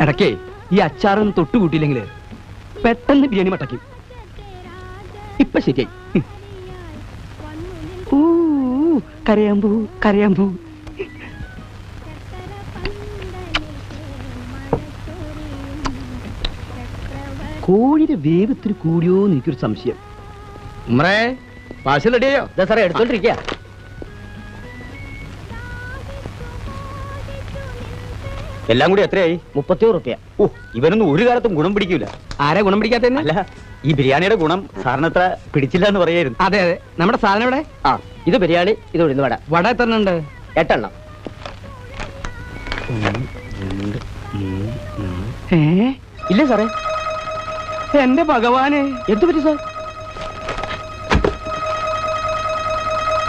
ഇടയ്ക്കേ ഈ അച്ചാറൊന്നും തൊട്ടുകൂട്ടിയില്ലെങ്കിൽ പെട്ടെന്ന് ബിരിയാണി മട്ടയ്ക്കും. ഇപ്പൊ ശരിയായി. കരയാമ്പൂ കരയാമ്പൂ. കോഴിയുടെ വേഗത്തിൽ കൂടിയോ എനിക്കൊരു സംശയം. ഉമ്മറേ പാഴ്സൽ റെഡിയായോ? സാറേ എടുത്തോണ്ടിരിക്കുക. എല്ലാം കൂടി എത്രയായി? 31 റുപ്യ. ഓ, ഇവനൊന്നും ഒരു കാലത്തും ഗുണം പിടിക്കൂല. ആരെ ഗുണം പിടിക്കാത്ത? അല്ല, ഈ ബിരിയാണിയുടെ ഗുണം സാറിനത്ര പിടിച്ചില്ല എന്ന് പറയായിരുന്നു. അതെ അതെ. നമ്മുടെ സാധനം ഇവിടെ. ഇത് ബിരിയാണി, ഇത് ഉഴുന്ന് വട. വട എത്ര ഉണ്ട്? 8 എണ്ണം. ഇല്ല സാറേ. എന്റെ ഭഗവാനെ, എന്ത് പറ്റി സാർ?